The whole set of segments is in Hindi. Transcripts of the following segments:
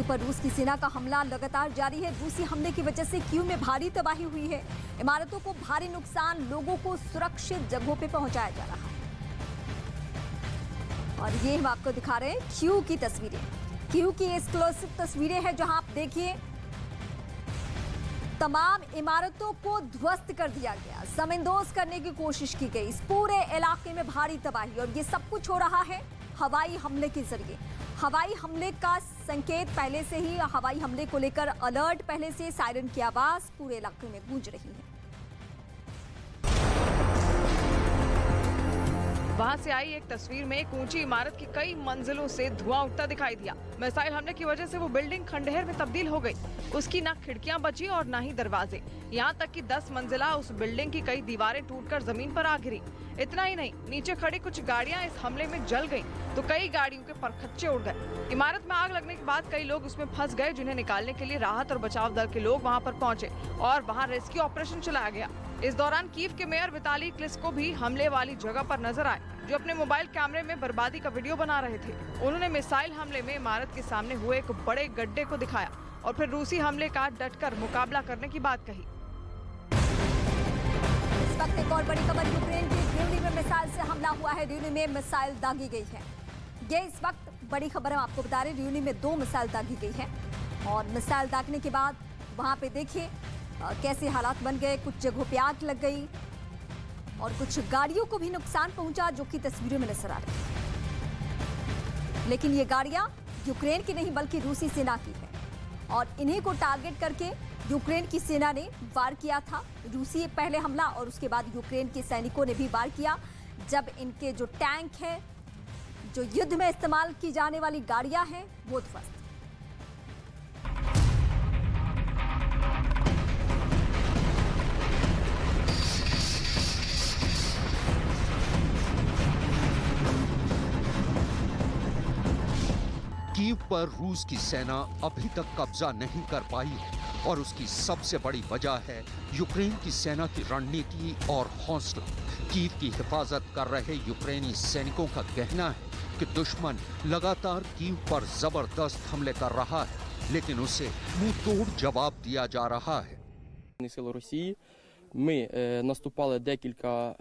पर रूस की सेना का हमला लगातार जारी है। रूसी हमले की वजह से कीव में भारी तबाही हुई है। इमारतों को भारी नुकसान, लोगों को सुरक्षित जगहों पे पहुंचाया जा रहा है। और ये हम आपको दिखा रहे हैं कीव की तस्वीरें। कीव की एक्सक्लूसिव तस्वीरें हैं जहां आप देखिए तमाम इमारतों को ध्वस्त कर दिया गया, समंदोज करने की कोशिश की गई। इस पूरे इलाके में भारी तबाही और ये सब कुछ हो रहा है हवाई हमले के जरिए। हवाई हमले का संकेत पहले से ही, हवाई हमले को लेकर अलर्ट पहले से, सायरन की आवाज पूरे इलाके में गूंज रही है। वहां से आई एक तस्वीर में एक ऊंची इमारत की कई मंजिलों से धुआं उठता दिखाई दिया। मिसाइल हमले की वजह से वो बिल्डिंग खंडहर में तब्दील हो गई। उसकी ना खिड़कियां बची और ना ही दरवाजे। यहाँ तक कि 10 मंजिला उस बिल्डिंग की कई दीवारें टूटकर जमीन पर आ गिरी। इतना ही नहीं, नीचे खड़ी कुछ गाड़ियां इस हमले में जल गईं, तो कई गाड़ियों के परखच्चे उड़ गए। इमारत में आग लगने के बाद कई लोग उसमें फंस गए, जिन्हें निकालने के लिए राहत और बचाव दल के लोग वहां पर पहुंचे और वहां रेस्क्यू ऑपरेशन चलाया गया। इस दौरान कीव के मेयर विताली क्लिस्को भी हमले वाली जगह पर नजर आए, जो अपने मोबाइल कैमरे में बर्बादी का वीडियो बना रहे थे। उन्होंने मिसाइल हमले में इमारत के सामने हुए एक बड़े गड्ढे को दिखाया और फिर रूसी हमले का डटकर मुकाबला करने की बात कही। इस वक्त एक और बड़ी खबर, यूक्रेन की रिवनी में मिसाइल से हमला हुआ है। रिवनी में मिसाइल दागी गई है। ये इस वक्त बड़ी खबर हम आपको बता रहे हैं। रिवनी में 2 मिसाइल दागी गई है और मिसाइल दागने के बाद वहां पे देखिए कैसे हालात बन गए। कुछ जगहों पे आग लग गई और कुछ गाड़ियों को भी नुकसान पहुंचा, जो कि तस्वीरों में नजर आ रही है। लेकिन ये गाड़ियां यूक्रेन की नहीं बल्कि रूसी सेना की है और इन्हीं को टारगेट करके यूक्रेन की सेना ने वार किया था। रूसी पहले हमला और उसके बाद यूक्रेन के सैनिकों ने भी वार किया, जब इनके जो टैंक है, जो युद्ध में इस्तेमाल की जाने वाली गाड़ियां हैं, वो ध्वस्त। कीव पर रूस की सेना अभी तक कब्जा नहीं कर पाई है और उसकी सबसे बड़ी वजह है यूक्रेन की सेना की रणनीति और हौसला। कीव की हिफाजत कर रहे यूक्रेनी सैनिकों का कहना है कि दुश्मन लगातार कीव पर जबरदस्त हमले कर रहा है, लेकिन उसे मुंहतोड़ जवाब दिया जा रहा है। Сили Росії. Ми наступали декілька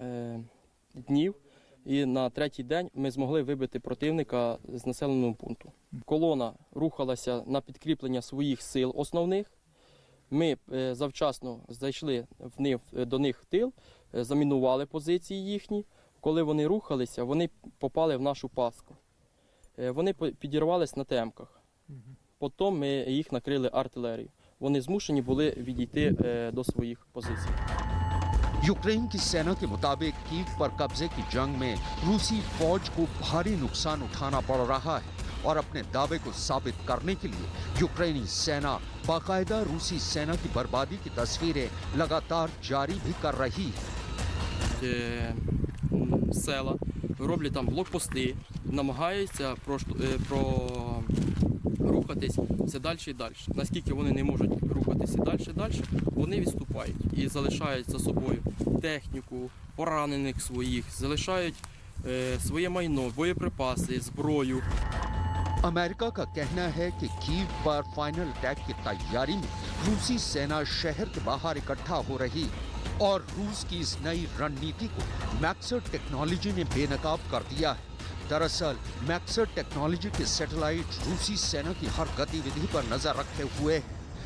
днів, і на третій день ми змогли вибити противника з населеного пункту. Колона рухалася на підкріплення своїх сил основних. Ми завчасно зайшли до них в тил, замінували позиції їхні. Коли вони рухалися, вони попали в нашу пастку. Вони підірвались на темках. Потім ми їх накрили артилерією. Вони змушені були відійти до своїх позицій. यूक्रेन की सेना के मुताबिक कीव पर कब्जे की जंग में रूसी फौज को भारी नुकसान उठाना पड़ रहा है और अपने दावे को साबित करने के लिए यूक्रेनी सेना बाकायदा रूसी सेना की बर्बादी की तस्वीरें लगातार जारी भी कर रही है। Села роблять там блокпости, намагаються рухатись все далі і далі. Наскільки вони не можуть рухатися далі, вони відступають і залишають за собою техніку, поранених своїх, залишають своє майно, боєприпаси, зброю. अमेरिका का कहना है कि कीव पर फाइनल अटैक की तैयारी में रूसी सेना शहर के बाहर इकट्ठा हो रही है और रूस की इस नई रणनीति को मैक्सर टेक्नोलॉजी ने बेनकाब कर दिया है। दरअसल मैक्सर टेक्नोलॉजी के सैटेलाइट रूसी सेना की हर गतिविधि पर नजर रखे हुए हैं।